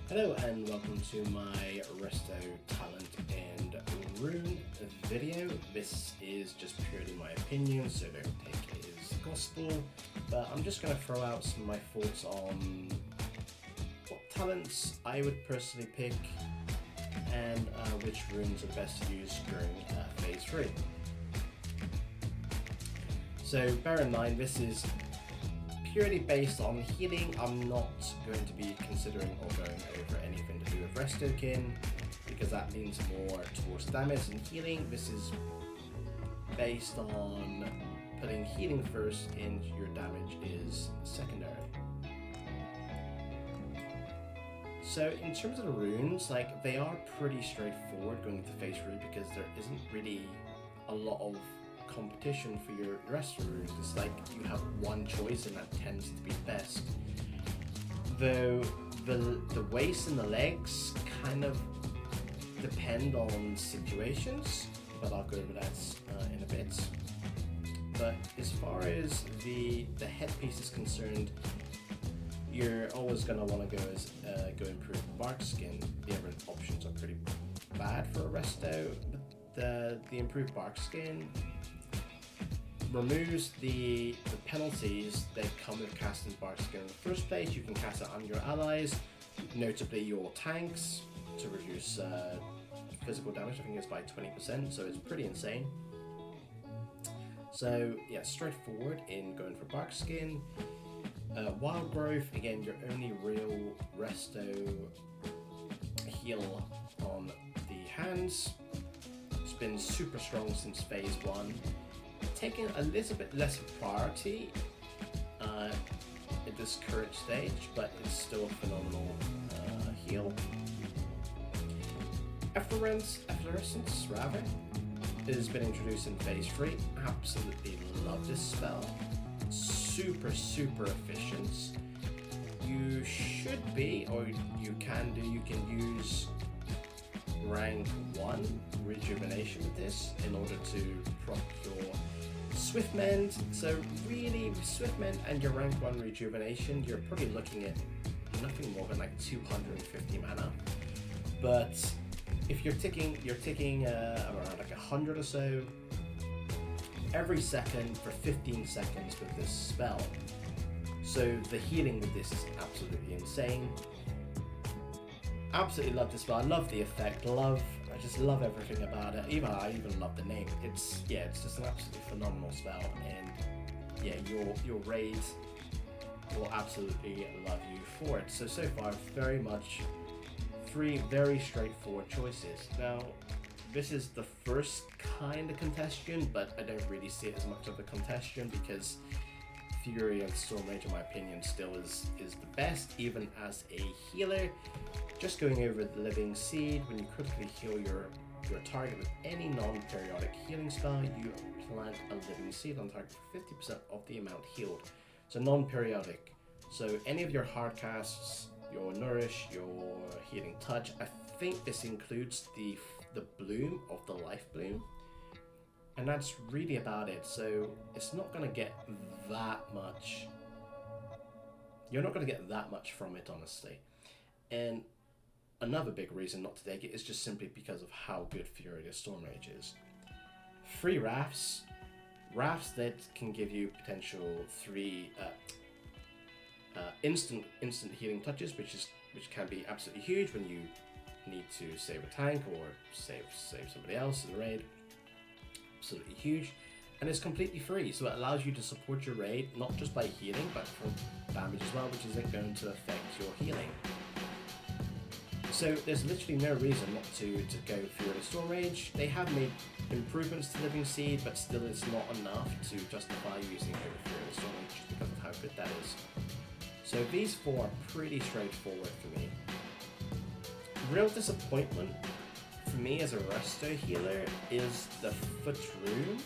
Hello and welcome to my Resto talent and rune video. This is just purely my opinion, so don't take it as gospel, but I'm just going to throw out some of my thoughts on what talents I would personally pick and which runes are best to use during phase 3. So bear in mind this is purely based on healing. I'm not going to be considering or going over anything to do with Restokin because that leans more towards damage and healing. This is based on putting healing first and your damage is secondary. So in terms of the runes, like they are pretty straightforward going into phase 3 because there isn't really a lot of competition for your Resto runes. It's like you have one choice and that tends to be best. Though the waist and the legs kind of depend on situations, but I'll go over that in a bit. But as far as the headpiece is concerned, you're always going to want to go improve bark skin. The other options are pretty bad for a Resto, but the improved bark skin removes the penalties that come with casting bark skin in the first place. You can cast it on your allies, notably your tanks, to reduce physical damage. I think it's by 20%, so it's pretty insane. So yeah, straightforward in going for bark skin. Wild growth, again, your only real Resto heal on the hands. It's been super strong since phase 1. Taking a little bit less priority at this current stage, but it's still a phenomenal heal. Efflorescence rather has been introduced in phase 3. Absolutely love this spell. Super efficient. You should be, or you can use rank 1 rejuvenation with this in order to proc your Swift Mend. So really, Swift Mend and your rank 1 rejuvenation, you're probably looking at nothing more than like 250 mana. But if you're ticking around like 100 or so every second for 15 seconds with this spell. So the healing with this is absolutely insane. Absolutely love this spell. I love the effect. I just love everything about it. I even love the name. It's just an absolutely phenomenal spell, and yeah, your raid will absolutely love you for it. So far, very much 3 very straightforward choices. Now, this is the first kind of contestation, but I don't really see it as much of a contestation because Fury of Storm Rage, in my opinion, still is the best, even as a healer. Just going over the Living Seed, when you critically heal your target with any non-periodic healing spell, you plant a Living Seed on target for 50% of the amount healed. So non-periodic. So any of your hard casts, your Nourish, your Healing Touch, I think this includes the bloom of the Life Bloom. And that's really about it. So it's not going to get that much. You're not going to get that much from it, honestly. And another big reason not to take it is just simply because of how good Furious Storm Rage is. 3 rafts that can give you potential 3 instant healing touches, which can be absolutely huge when you need to save a tank or save somebody else in the raid. Absolutely huge, and it's completely free, so it allows you to support your raid not just by healing but from damage as well, which isn't going to affect your healing. So there's literally no reason not to go Fury Storm Rage. They have made improvements to Living Seed, but still it's not enough to justify using it over Fury Storm Rage just because of how good that is. So these 4 are pretty straightforward for me. Real disappointment for me as a Resto healer is the Foot Rune.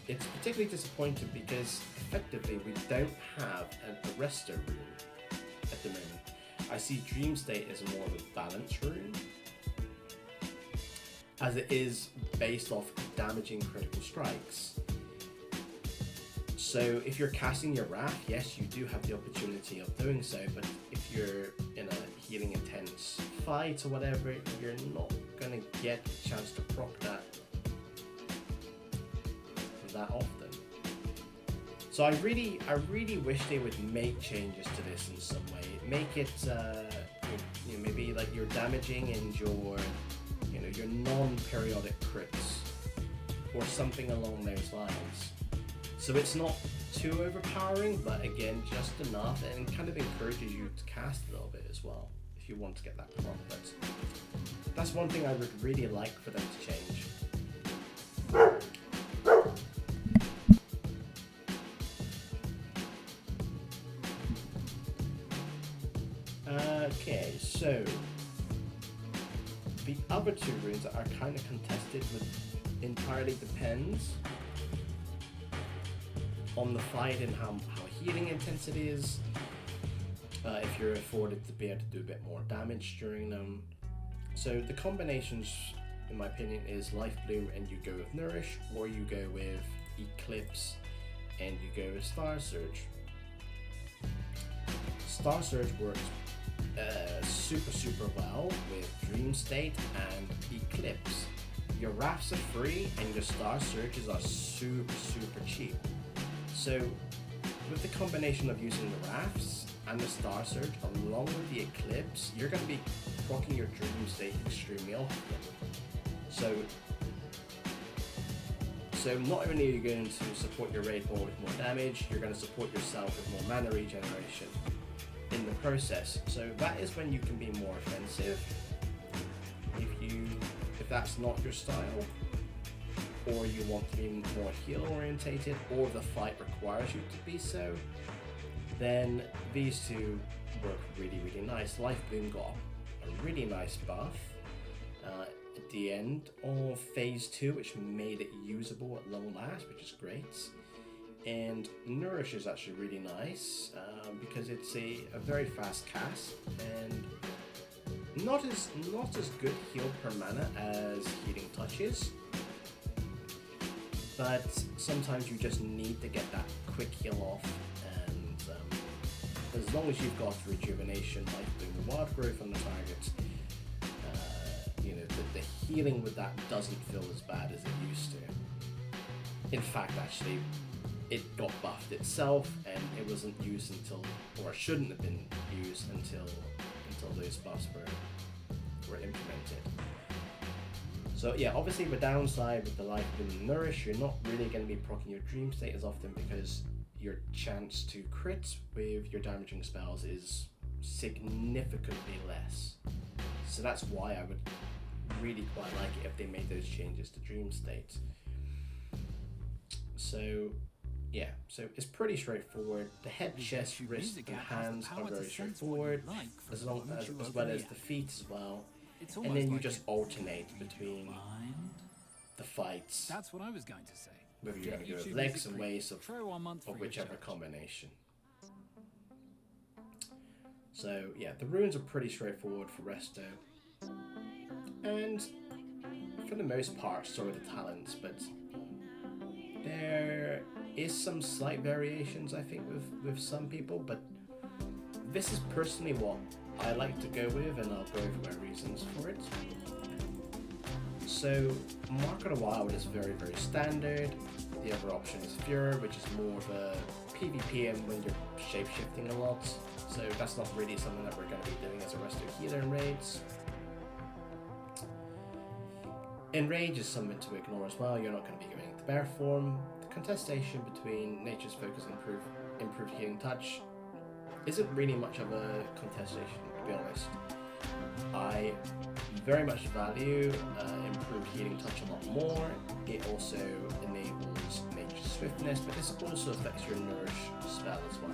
It's particularly disappointing because effectively we don't have a Resto rune at the moment. I see Dream State as more of a balance rune, as it is based off damaging critical strikes. So if you're casting your Wrath, yes, you do have the opportunity of doing so, but if you're in healing intense fight or whatever, you're not gonna get a chance to proc that often. So I really wish they would make changes to this in some way. Make it maybe like you're damaging and your non-periodic crits or something along those lines. So it's not too overpowering, but again, just enough, and kind of encourages you to cast a little bit as well if you want to get that proc. But that's one thing I would really like for them to change. Okay, so the other two runes are kind of contested, with entirely depends on the fight and how healing intense it is. If you're afforded to be able to do a bit more damage during them. So the combinations, in my opinion, is Life Bloom and you go with Nourish, or you go with Eclipse and you go with Star Surge. Star Surge works super well with Dream State and Eclipse. Your Wraths are free and your Star Surges are super cheap. So with the combination of using the Wraths and the Star Surge along with the Eclipse, you're going to be proccing your Dream State extremely often. So not only are you going to support your raid ball with more damage, you're going to support yourself with more mana regeneration in the process. So that is when you can be more offensive if that's not your style, or you want to be more heal orientated, or the fight requires you to be so. Then these two work really nice. Life Bloom got a really nice buff at the end of phase 2, which made it usable at long last, which is great. And Nourish is actually really nice because it's a very fast cast and not as good heal per mana as Healing Touch is, but sometimes you just need to get that quick heal off, and as long as you've got Rejuvenation, Life Bloom, Wild Growth on the target, the healing with that doesn't feel as bad as it used to. In fact, actually, it got buffed itself, and it wasn't used until, or shouldn't have been used until those buffs were implemented. So yeah, obviously the downside with the Life Bloom and Nourish, you're not really going to be proccing your Dream State as often because your chance to crit with your damaging spells is significantly less. So that's why I would really quite like it if they made those changes to Dream State. So yeah, so it's pretty straightforward. The head, chest, wrist, and hands are very straightforward, as well as the feet as well. And then you just alternate between the fights. That's what I was going to say. Whether you're going to go with legs and waist of whichever combination. So yeah, the runes are pretty straightforward for Resto. And for the most part, so are the talents, but there is some slight variations, I think, with some people, but this is personally what I like to go with, and I'll go over my reasons for it. So Mark of the Wild is very standard. The other option is Furor, which is more of a PvP and when you're shape-shifting a lot, so that's not really something that we're going to be doing as a Resto healer in raids. In Rage is something to ignore as well. You're not going to be going into bear form. The contestation between Nature's Focus and improved Healing Touch isn't really much of a contestation, to be honest. I very much value improved Healing Touch a lot more. It also enables Nature's Swiftness, but this also affects your Nourish spell as well.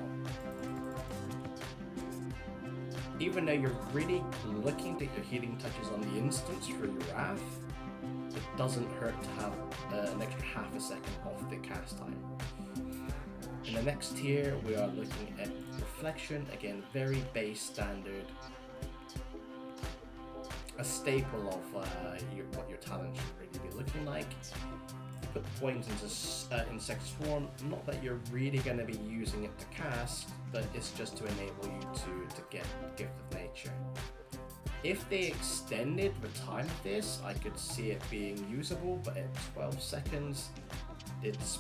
Even though you're really looking to get your Healing Touches on the instance for your Wrath, it doesn't hurt to have an extra half a second off the cast time. In the next tier, we are looking at Reflection, again, very base standard, a staple of what your talent should really be looking like. Put the point into Insect Swarm, not that you're really going to be using it to cast, but it's just to enable you to get Gift of Nature. If they extended the time of this, I could see it being usable, but at 12 seconds, it's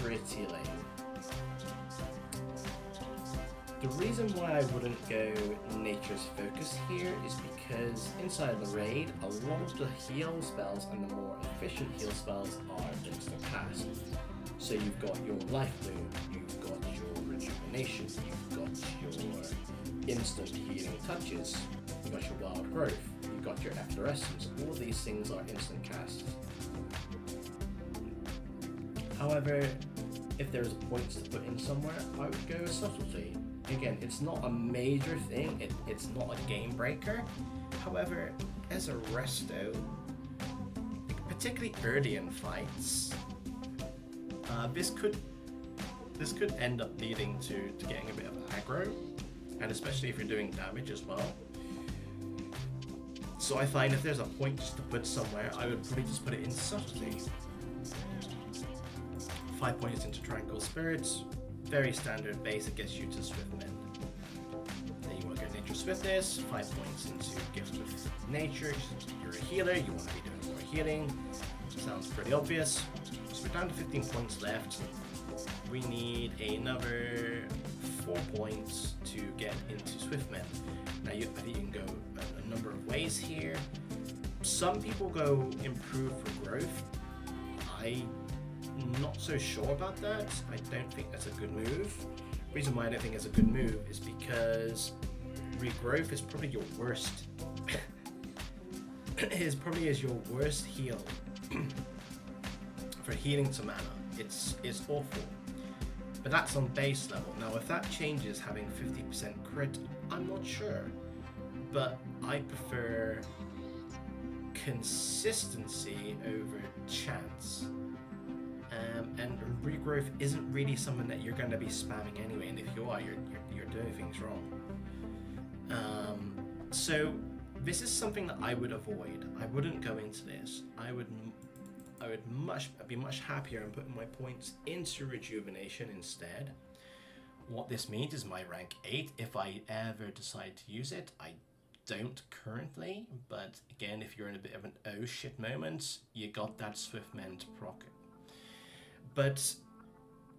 pretty lame. The reason why I wouldn't go Nature's Focus here is because inside the raid, a lot of the heal spells and the more efficient heal spells are instant cast. So you've got your Life Bloom, you've got your Rejuvenation, you've got your instant healing touches, you've got your Wild Growth, you've got your Efflorescence. All these things are instant casts. However, if there's points to put in somewhere, I would go with Subtlety. Again, it's not a major thing, it's not a game breaker. However, as a resto, particularly early in fights, this could end up leading to getting a bit of aggro, and especially if you're doing damage as well. So I find if there's a point just to put somewhere, I would probably just put it in Subtlety. 5 points into Tranquil Spirits, very standard base, it gets you to Swift Mend. Then you want to go Nature Swiftness, 5 points into Gift of Nature. You're a healer, you want to be doing more healing. Sounds pretty obvious. So we're down to 15 points left. We need another 4 points to get into Swift Mend. Now I think you can go a number of ways here. Some people go Improve for Growth. I'm not so sure about that. I don't think that's a good move. The reason why I don't think it's a good move is because Regrowth is probably your worst. It probably is your worst heal for healing to mana. It's awful. But that's on base level. Now if that changes having 50% crit, I'm not sure. But I prefer consistency over chance. And Regrowth isn't really something that you're going to be spamming anyway, and if you are, you're doing things wrong. So this is something that I would avoid. I wouldn't go into this. I would be much happier in putting my points into Rejuvenation instead. What this means is my rank 8, if I ever decide to use it, I don't currently, but again, if you're in a bit of an oh shit moment, you got that Swift Mend to proc it. But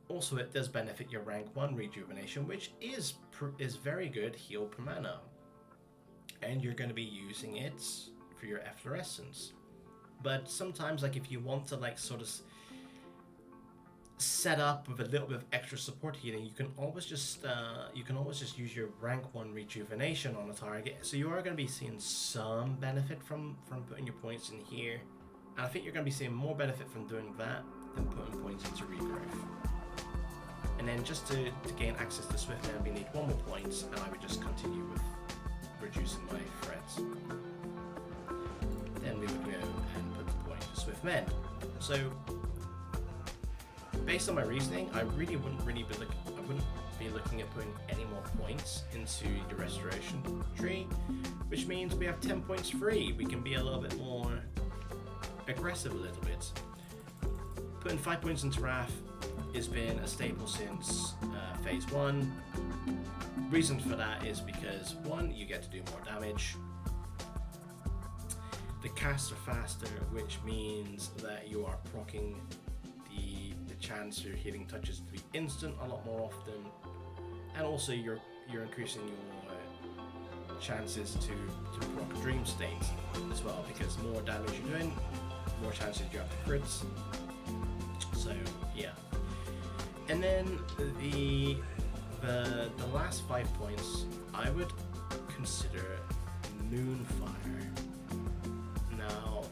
also it does benefit your rank 1 Rejuvenation, which is very good heal per mana. And you're going to be using it for your Efflorescence. But sometimes, like if you want to like sort of set up with a little bit of extra support healing, you can always just use your rank 1 Rejuvenation on a target. So you are going to be seeing some benefit from putting your points in here. And I think you're going to be seeing more benefit from doing that than putting points into Regrowth. And then just to gain access to Swift Mend, we need 1 more point, and I would just continue with reducing my threats. Then we would go and put the point to Swift Mend. So based on my reasoning, I really wouldn't be looking at putting any more points into your restoration tree, which means we have 10 points free. We can be a little bit more aggressive a little bit. Putting 5 points into Wrath has been a staple since phase 1. Reason for that is because 1, you get to do more damage. The casts are faster, which means that you are proccing the chance your healing touches to be instant a lot more often, and also you're increasing your chances to proc Dream State as well, because more damage you're doing, more chances you have crits. So yeah, and then the last 5 points I would consider Moonfire. Now,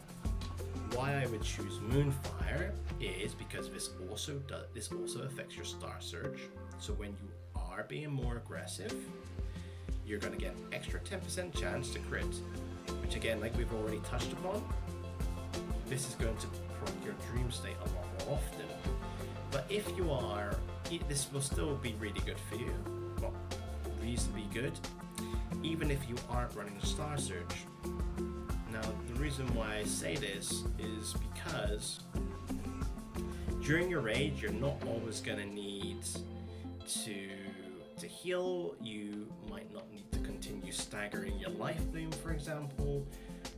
why I would choose Moonfire is because this also affects your Star Surge. So when you are being more aggressive, you're going to get an extra 10% chance to crit, which again, like we've already touched upon, this is going to proc your Dream State a lot more often. But if you are, this will still be really good for you, well, reasonably good, even if you aren't running a Star Surge. Now, the reason why I say this is because during your raid, you're not always going to need to heal. You might not need to continue you stagger in your life bloom, for example,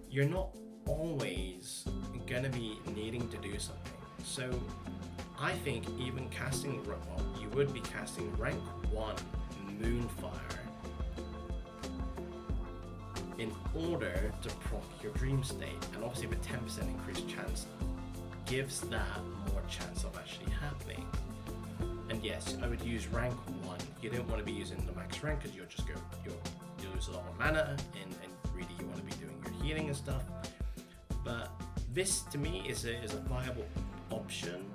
you're not always gonna be needing to do something. So I think even casting, well, you would be casting rank 1 Moonfire in order to proc your dream state, and obviously with 10% increased chance gives that more chance of actually happening. And yes, I would use rank 1. You don't want to be using the max rank because you'll lose a lot of mana, and really you want to be doing your healing and stuff. But this to me is a viable option,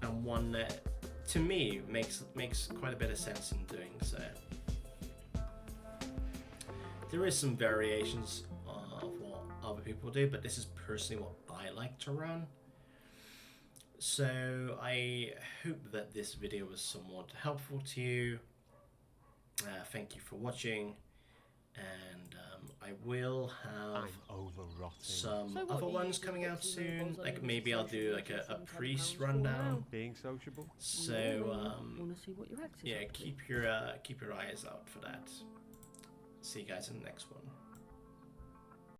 and one that to me makes quite a bit of sense in doing so. There is some variations of what other people do, but this is personally what I like to run. So I hope that this video was somewhat helpful to you. Thank you for watching, and I will have some other ones coming out soon. Like maybe I'll do like a priest rundown. Being sociable. So yeah, keep your eyes out for that. See you guys in the next one.